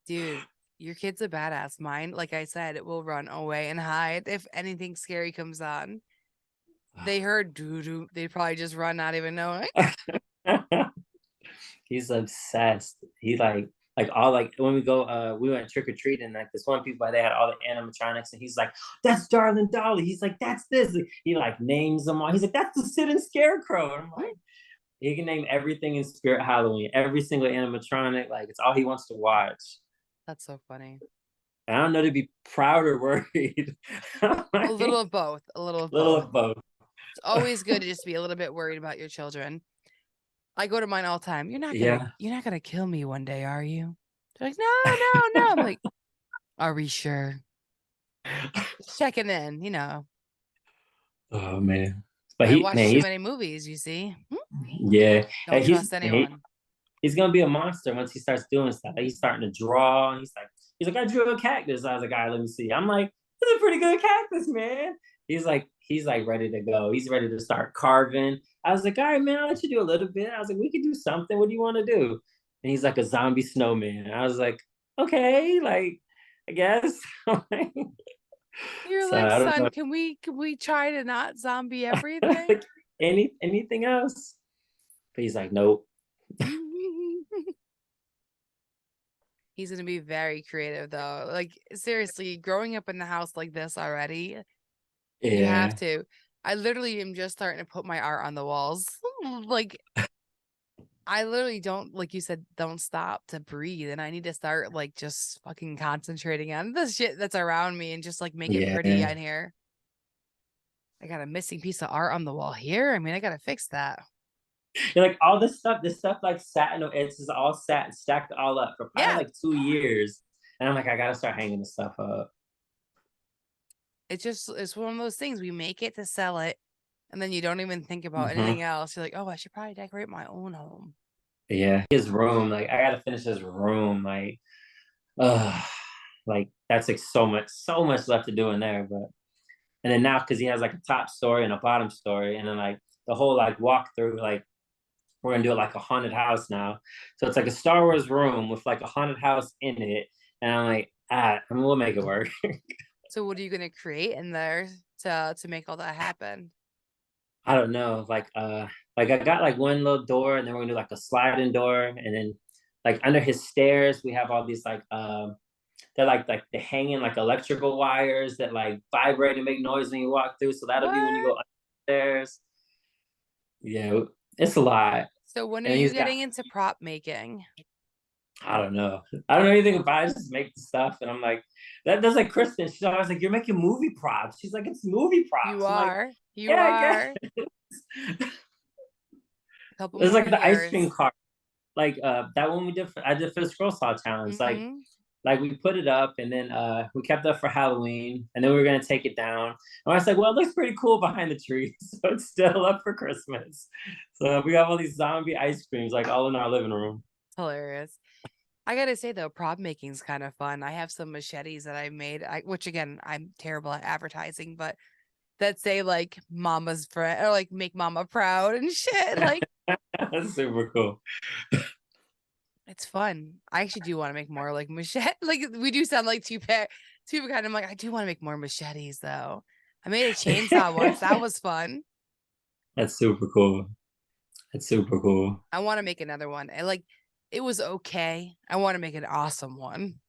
Dude, your kid's a badass. Mine, like I said, it will run away and hide if anything scary comes on. They heard doo doo, they'd probably just run, not even knowing. He's obsessed. He like all like when we go we went trick-or-treating, like this one people they had all the animatronics, and he's like, that's Darling Dolly. He's like, that's this. He like names them all. He's like, that's the sitting scarecrow. And I'm like, he can name everything in Spirit Halloween, every single animatronic. Like it's all he wants to watch. That's so funny. And I don't know to be proud or worried. A little of both. A little of both. It's always good to just be a little bit worried about your children. I go to mine all the time. You're not gonna kill me one day, are you? They're like, no. I'm like, are we sure? Just checking in, you know. Oh man. But I watch too many movies, you see. Yeah. Don't trust anyone. He's gonna be a monster once he starts doing stuff. Like, he's starting to draw. And he's like, I drew a cactus. I was like, all right, let me see. I'm like, it's a pretty good cactus, man. He's like ready to go. He's ready to start carving. I was like, all right, man, I'll let you do a little bit. I was like, we can do something. What do you want to do? And he's like a zombie snowman. I was like, okay, like, I guess. You're like, son, can we try to not zombie everything? Like, anything else? But he's like, nope. He's gonna be very creative though. Like seriously, growing up in the house like this already, you have to. I literally am just starting to put my art on the walls. Like I literally don't, like you said, don't stop to breathe. And I need to start like just fucking concentrating on the shit that's around me and just like make it pretty in here. I got a missing piece of art on the wall here. I mean, I gotta fix that. You're like all this stuff like sat in it's just all sat and stacked all up for probably like 2 years. And I'm like, I gotta start hanging this stuff up. It's one of those things. We make it to sell it, and then you don't even think about anything else. You're like, oh, I should probably decorate my own home. Yeah, his room, like I gotta finish his room, like that's like so much left to do in there. But and then now because he has like a top story and a bottom story, and then like the whole like walkthrough, like we're gonna do it like a haunted house now. So it's like a Star Wars room with like a haunted house in it, and I'm like, I mean, we'll make it work. So what are you gonna create in there to make all that happen? I don't know. Like I got like one little door, and then we're gonna do like a sliding door, and then like under his stairs we have all these like they're like the hanging like electrical wires that like vibrate and make noise when you walk through. So that'll be when you go upstairs. Yeah, it's a lot. So when are you getting into prop making? I don't know. I don't know anything about it. I just make the stuff, and I'm like, that's like Kristen. She's always like, you're making movie props. She's like, it's movie props. You are. Like, you are. It's like the ice cream cart, like that one I did for the Scroll Saw challenge. Like like we put it up, and then we kept it up for Halloween, and then we were gonna take it down. And I was like, well, it looks pretty cool behind the tree, so it's still up for Christmas. So we got all these zombie ice creams like all in our living room. Hilarious. I gotta say though, prop making is kind of fun. I have some machetes that I made, which again, I'm terrible at advertising, but that say like mama's friend or like make mama proud and shit. Like That's super cool. it's fun. I actually do want to make more like machete. Like we do sound like two kind. I'm like, I do want to make more machetes though. I made a chainsaw once. That was fun. That's super cool. That's super cool. I want to make another one. It was okay. I want to make an awesome one.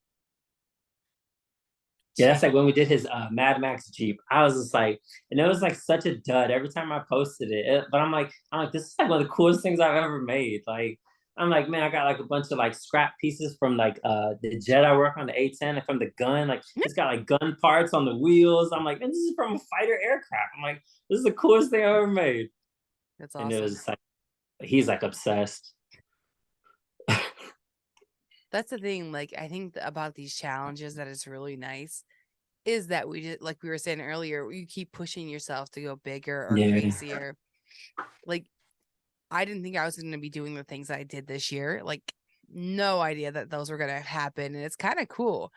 Yeah, that's like when we did his Mad Max Jeep. I was just like, and it was like such a dud every time I posted it. But I'm like, this is like one of the coolest things I've ever made. Like, I'm like, man, I got like a bunch of like scrap pieces from like the jet I work on, the A10, and from the gun. Like, it's got like gun parts on the wheels. I'm like, man, this is from a fighter aircraft. I'm like, this is the coolest thing I've ever made. That's awesome. And it was like, he's like obsessed. That's the thing. Like, I think about these challenges that is really nice is that we just, like we were saying earlier, you keep pushing yourself to go bigger or crazier. Like, I didn't think I was going to be doing the things I did this year. Like, no idea that those were going to happen. And it's kind of cool.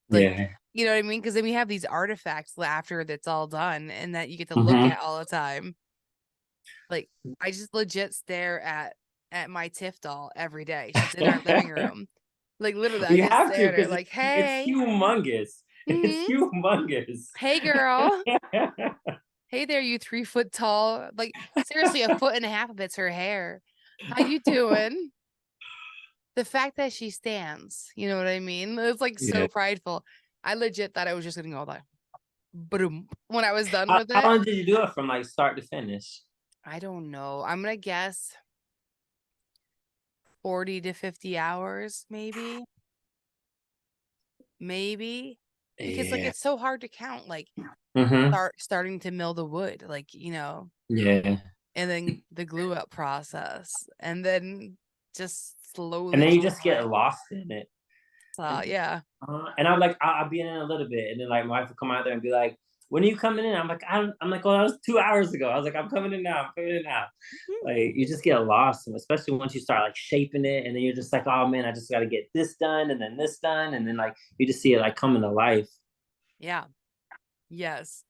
Like, you know what I mean? Because then we have these artifacts after that's all done and that you get to look at all the time. Like, I just legit stare at my Tiff doll every day. She's in our living room. Like, literally, I just stare at her like, hey. It's humongous. It's humongous. Hey, girl. Hey there, you 3 foot tall. Like, seriously, 1.5 foot of it's her hair. How you doing? The fact that she stands, you know what I mean? It's like so prideful. I legit thought I was just gonna go like, boom, when I was done with it. How long did you do it from like start to finish? I don't know. I'm gonna guess 40 to 50 hours, maybe. Because like it's so hard to count. Like starting to mill the wood, like, you know. And then the glue up process, and then just slowly. And then you just get lost in it. And I'm like, I'll be in it a little bit, and then like my wife will come out there and be like, when are you coming in? I'm like, well, that was 2 hours ago. I was like, I'm coming in now. Like, you just get lost, and especially once you start like shaping it, and then you're just like, oh man, I just got to get this done, and then this done, and then like you just see it like coming to life. Yeah. Yes.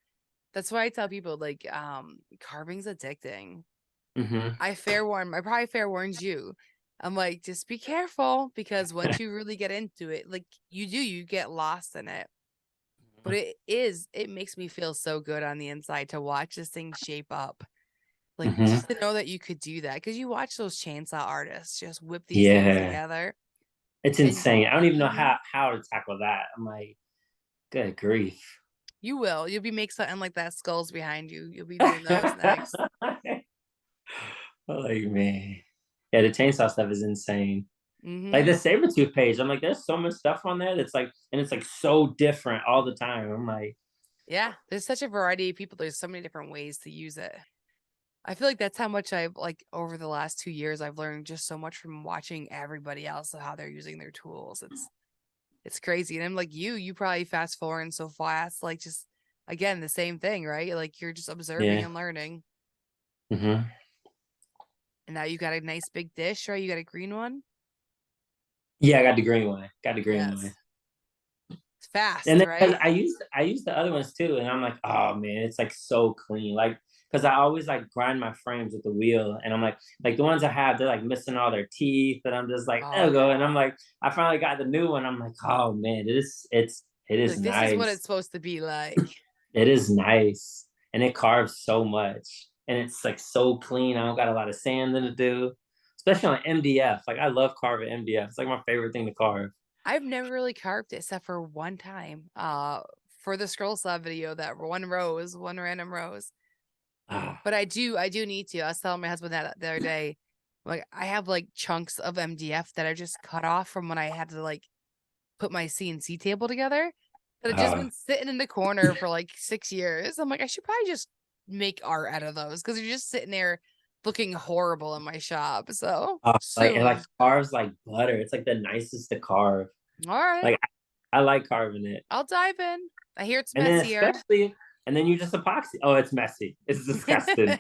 That's why I tell people like carving's addicting. I probably fair warned you. I'm like, just be careful, because once you really get into it, like you get lost in it. But it makes me feel so good on the inside to watch this thing shape up. Like, just to know that you could do that, because you watch those chainsaw artists just whip these things together. It's insane. I don't even know how to tackle that. I'm like, good grief. You will. You'll be make something like that. Skulls behind you. You'll be doing those next. Like, man. Yeah, the chainsaw stuff is insane. Like the Saburrtooth page, I'm like, there's so much stuff on there that's like, and it's like so different all the time. I'm like, yeah, there's such a variety of people. There's so many different ways to use it. I feel like that's how much I've like over the last 2 years, I've learned just so much from watching everybody else of how they're using their tools. It's crazy. And I'm like, you probably fast forward so fast, like just again, the same thing, right? Like you're just observing and learning. And now you got a nice big dish, right? You got a green one? Yeah, I got the green one. One. It's fast, and then, right? I used the other ones too, and I'm like, oh man, it's like so clean. Like, because I always like grind my frames with the wheel, and I'm like the ones I have, they're like missing all their teeth, and I'm just like, there we go. And I'm like, I finally got the new one. I'm like, oh man, it is like, nice. This is what it's supposed to be like. It is nice, and it carves so much, and it's like so clean. I don't got a lot of sanding to do, especially on MDF. Like, I love carving MDF. It's like my favorite thing to carve. I've never really carved it except for one time. For the scroll saw video, that one random rose. But I do need to. I was telling my husband that the other day. Like, I have like chunks of MDF that I just cut off from when I had to like put my CNC table together. That had just been sitting in the corner for like 6 years. I'm like, I should probably just make art out of those, because you're just sitting there looking horrible in my shop. So like, it like carves like butter. It's like the nicest to carve. All right. Like, I like carving it. I'll dive in. I hear it's And then messier. especially, and then you just epoxy. Oh, it's messy. It's disgusting.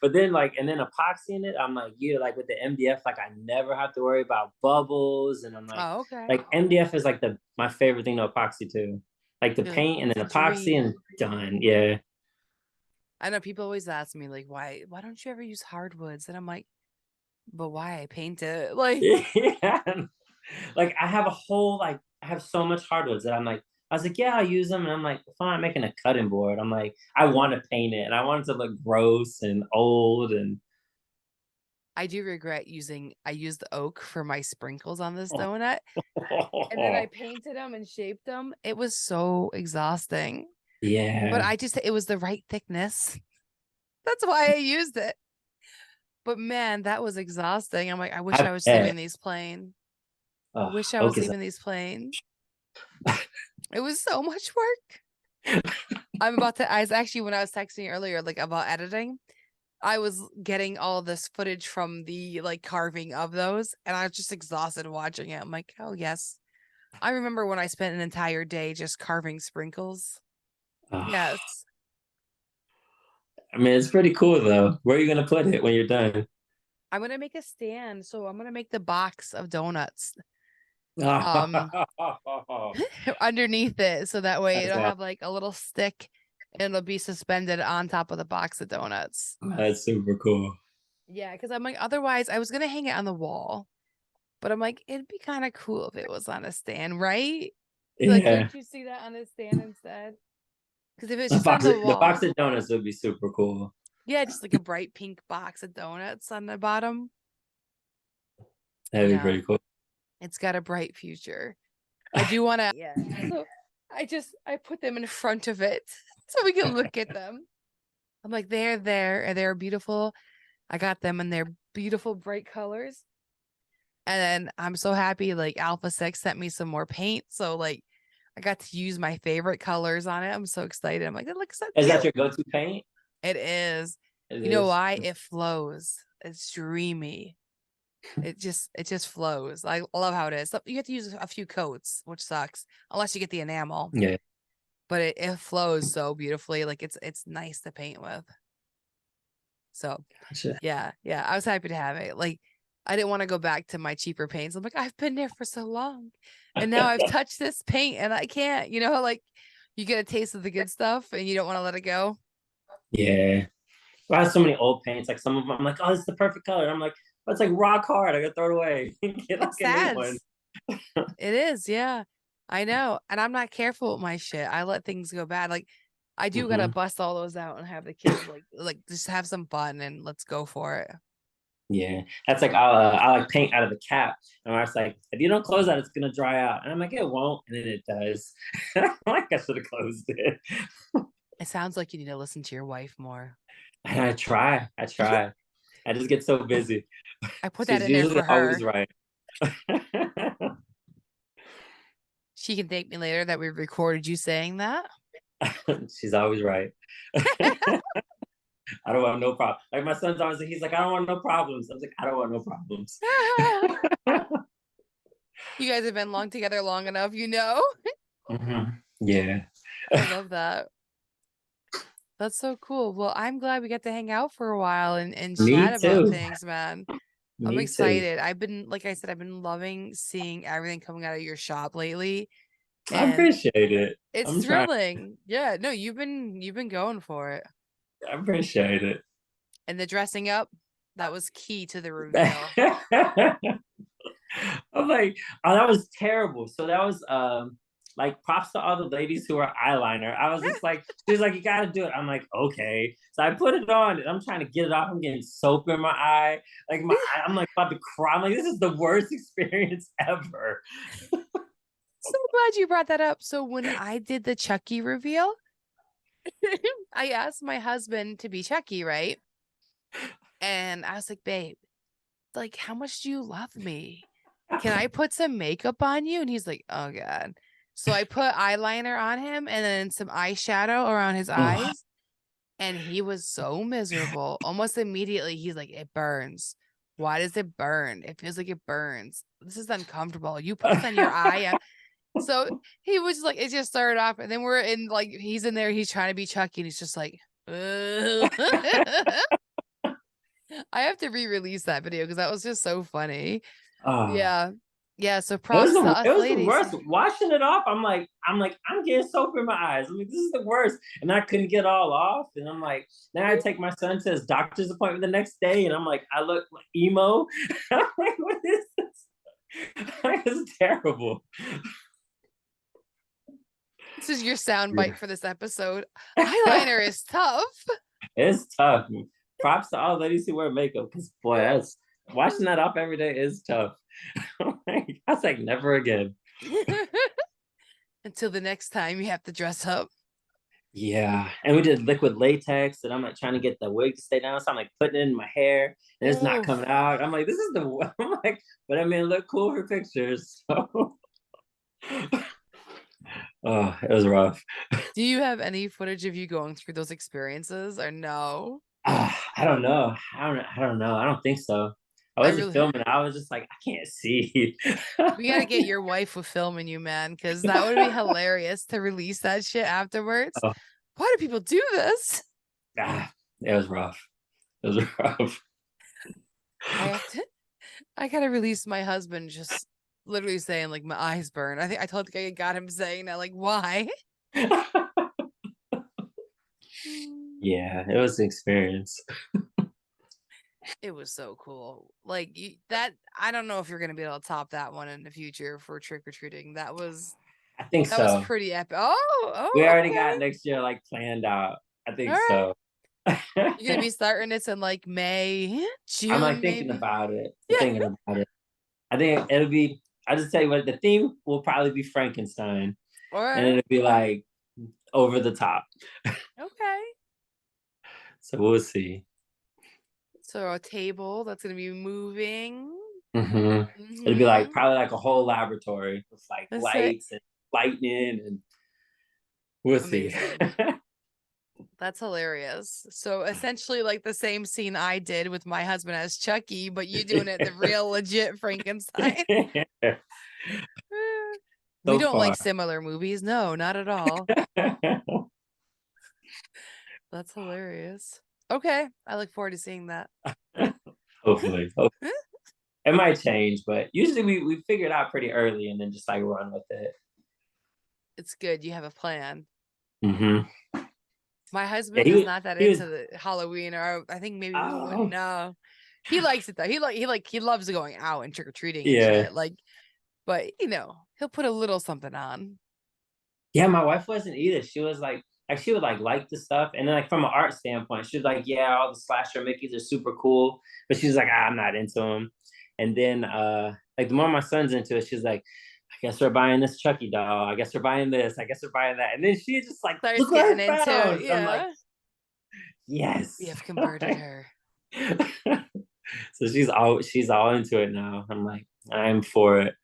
But then and then epoxying it, I'm like, yeah, like with the MDF, like I never have to worry about bubbles. And I'm Oh, okay. like MDF is like my favorite thing to epoxy to. Like the You're like, paint and then it's a epoxy and dream. done. Yeah. I know people always ask me like, why don't you ever use hardwoods? And I'm like, but why? I paint it. Like, Yeah. Like I have I have so much hardwoods that I was like, yeah, I'll use them. And I'm like, if I'm not making a cutting board, I'm like, I want to paint it and I want it to look gross and old. And I do regret I used oak for my sprinkles on this donut. And then I painted them and shaped them. It was so exhausting. yeah. But it was the right thickness. That's why I used it. But man, that was exhausting. I'm like, I wish I was leaving these plain. I wish I was leaving these plain. It was so much work. I was actually, when I was texting earlier, like about editing, I was getting all this footage from the like carving of those, and I was just exhausted watching it. I'm like, oh yes. I remember when I spent an entire day just carving sprinkles. Yes. I mean, it's pretty cool though. Where are you gonna put it when you're done? I'm gonna make a stand, so I'm gonna make the box of donuts underneath it, so that way it'll have like a little stick and it'll be suspended on top of the box of donuts. That's super cool. Yeah, because I'm like, otherwise I was gonna hang it on the wall, but I'm like, it'd be kind of cool if it was on a stand, right? Yeah. Like, can't you see that on a stand instead? Because if it's just on the The wall, box of donuts would be super cool. yeah, just like a bright pink box of donuts on the bottom. That'd be pretty cool. It's got a bright future. I do want to, yeah. So I put them in front of it so we can look at them. I'm like, they're there and they're beautiful. I got them in their beautiful bright colors. And then I'm so happy, like Alpha 6 sent me some more paint. So like I got to use my favorite colors on it. I'm so excited. I'm like, it looks so cute. Is that your go-to paint? It is. You know why? It flows. It's dreamy. It just flows. I love how it is. You have to use a few coats, which sucks, unless you get the enamel. Yeah. But it flows so beautifully. Like it's nice to paint with. So yeah. I was happy to have it. Like I didn't want to go back to my cheaper paints. I'm like, I've been there for so long. And now I've touched this paint and I can't, like you get a taste of the good stuff and you don't want to let it go. Yeah. I have so many old paints. Like some of them, I'm like, oh, it's the perfect color. And I'm like, oh, it's like rock hard. I gotta throw it away. Get like a new one. It is, yeah. I know. And I'm not careful with my shit. I let things go bad. Like I do gotta bust all those out and have the kids like just have some fun and let's go for it. Yeah, that's like I like paint out of the cap, and I was like, if you don't close that, it's gonna dry out. And I'm like, it won't, and then it does. I'm like, I should have closed it. It sounds like you need to listen to your wife more. And I try. I just get so busy. I put that in there for her. Always right. She can thank me later that we recorded you saying that. She's always right. I don't want no problem. Like my son's always like, he's like, I don't want no problems. I was like, I don't want no problems. You guys have been together long enough, Yeah. I love that. That's so cool. Well, I'm glad we got to hang out for a while and chat about things, man. I'm excited. I've been, like I said, I've been loving seeing everything coming out of your shop lately. I appreciate it. It's thrilling. Yeah, no, you've been going for it. I appreciate it. And the dressing up, that was key to the reveal. I'm like, oh, that was terrible. So that was like props to all the ladies who are eyeliner. I was just like, she was like, you gotta do it. I'm like, okay. So I put it on and I'm trying to get it off. I'm getting soap in my eye. Like I'm like about to cry. I'm like, this is the worst experience ever. So glad you brought that up. So when I did the Chucky reveal, I asked my husband to be Chucky, right? And I was like, babe, like, how much do you love me? Can I put some makeup on you? And he's like, oh God. So I put eyeliner on him and then some eyeshadow around his eyes. And he was so miserable. Almost immediately, he's like, it burns. Why does it burn? It feels like it burns. This is uncomfortable. You put this on your eye. So he was like, it just started off, and then we're in like, he's in there, he's trying to be Chucky, and he's just like, ugh. I have to re-release that video because that was just so funny. Yeah. So props to us it was ladies. the worst. Washing it off, I'm getting soap in my eyes. I'm like, this is the worst. And I couldn't get all off. And I'm like, now I take my son to his doctor's appointment the next day, and I'm like, I look like emo. I'm like, what is this? It's terrible. This is your soundbite for this episode. Eyeliner is tough. It's tough. Props to all ladies who wear makeup, because boy, that's washing that off every day is tough. I was like, never again. Until the next time you have to dress up. Yeah, and we did liquid latex, and I'm like trying to get the wig to stay down, so I'm like putting it in my hair, and it's not coming out. I'm like, this is the. I'm like, but I mean, it looked cool for pictures. So. Oh, it was rough. Do you have any footage of you going through those experiences, or no? I don't know. I don't know. I don't think so. I wasn't filming. I was just like, I can't see. We got to get your wife with filming you, man, because that would be hilarious to release that shit afterwards. Oh. Why do people do this? It was rough. It was rough. I got to release my husband just literally saying, like, my eyes burn. I think I told the guy I got him saying that, like, why? Yeah, it was an experience. It was so cool. Like that, I don't know if you're gonna be able to top that one in the future for trick-or-treating. That was, I think that so. was pretty epic. Oh, we already got next year like planned out. I think so. You're gonna be starting this in like May, June. I'm like thinking about it. Thinking about it. I think it'll be. I'll just tell you what, the theme will probably be Frankenstein, and it'll be like over the top. Okay. So we'll see. So a table that's gonna be moving. It'll be like probably like a whole laboratory with like lights and lightning, and we'll see. That's hilarious. So essentially like the same scene I did with my husband as Chucky, but you doing it the real legit Frankenstein. We don't like similar movies. No, not at all. That's hilarious. Okay. I look forward to seeing that. Hopefully. It might change, but usually we figure it out pretty early and then just like run with it. It's good. You have a plan. My husband is not that into the Halloween, or I think maybe we wouldn't know. He likes it though. He loves going out and trick-or-treating and shit. Like, but you know, he'll put a little something on. Yeah, my wife wasn't either. She was like she would like the stuff, and then like from an art standpoint, she was like, yeah, all the slasher Mickeys are super cool, but she's like, I'm not into them. And then like the more my son's into it, she's like, I guess we're buying this Chucky doll. I guess we're buying this. I guess we're buying that. And then she just like starts getting into it. Yeah. I'm like, yes. We have converted her. So she's all into it now. I'm like, I'm for it.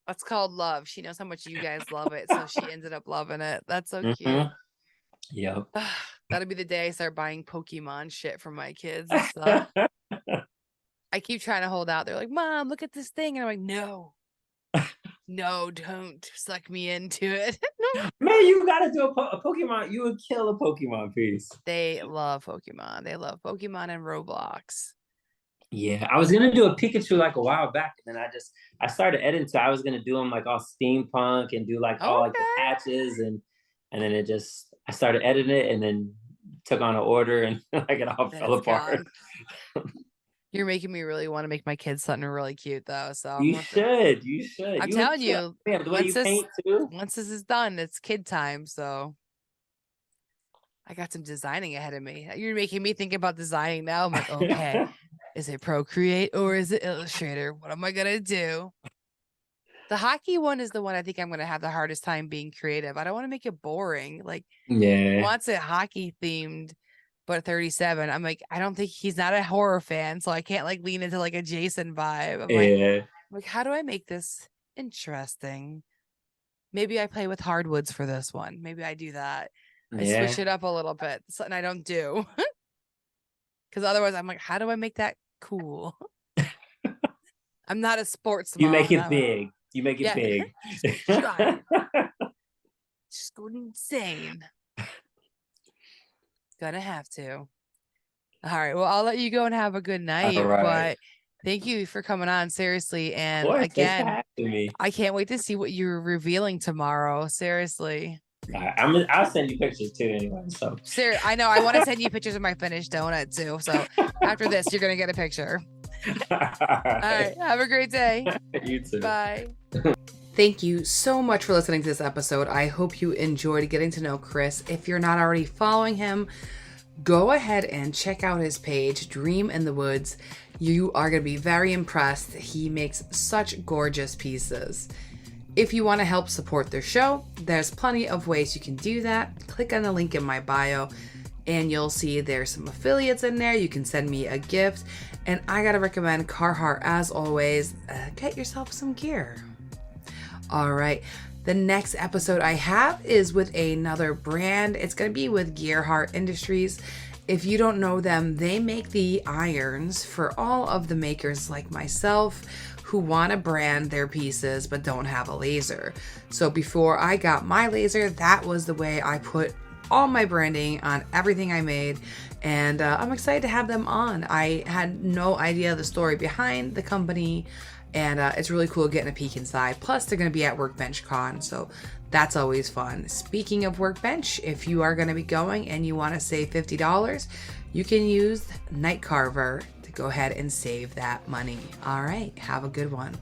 That's called love. She knows how much you guys love it, so she ended up loving it. That's so cute. Yep. That'll be the day I start buying Pokemon shit for my kids and stuff. I keep trying to hold out. They're like, Mom, look at this thing. And I'm like, no, don't suck me into it. Man, you got to do a Pokemon. You would kill a Pokemon piece. They love Pokemon. They love Pokemon and Roblox. Yeah, I was going to do a Pikachu like a while back. And then I started editing. So I was going to do them like all steampunk and do like all like the patches. And then I started editing it and then took on an order and like it all fell apart. You're making me really want to make my kids something really cute though. So you should. I'm telling you, yeah, the way you paint too. Once this is done, it's kid time. So I got some designing ahead of me. You're making me think about designing now. I'm like, okay, is it Procreate or is it Illustrator? What am I gonna do? The hockey one is the one I think I'm gonna have the hardest time being creative. I don't want to make it boring. Like, he wants it hockey themed. But 37, I'm like, I don't think he's not a horror fan, so I can't like lean into like a Jason vibe. I'm like, how do I make this interesting? Maybe I play with hardwoods for this one. Maybe I do that. I switch it up a little bit. Something I don't do. Because otherwise I'm like, how do I make that cool? I'm not a sports You mom. make it big. You make it big. Just go insane. Gonna have to. All right. Well, I'll let you go and have a good night. But thank you for coming on, seriously. And again, I can't wait to see what you're revealing tomorrow. Seriously. I'll send you pictures too anyway. So I know I want to send you pictures of my finished donut too. So after this, you're gonna get a picture. All right. Have a great day. You too. Bye. Thank you so much for listening to this episode. I hope you enjoyed getting to know Chris. If you're not already following him, go ahead and check out his page, Dream in the Woods. You are going to be very impressed. He makes such gorgeous pieces. If you want to help support their show, there's plenty of ways you can do that. Click on the link in my bio and you'll see there's some affiliates in there. You can send me a gift. And I got to recommend Carhartt as always. Get yourself some gear. All right. The next episode I have is with another brand. It's going to be with Gearhart Industries. If you don't know them, they make the irons for all of the makers like myself who want to brand their pieces but don't have a laser. So before I got my laser, that was the way I put all my branding on everything I made. And I'm excited to have them on. I had no idea the story behind the company. And it's really cool getting a peek inside. Plus, they're going to be at Workbench Con, so that's always fun. Speaking of Workbench, if you are going to be going and you want to save $50, you can use NIGHTCARVER to go ahead and save that money. All right, have a good one.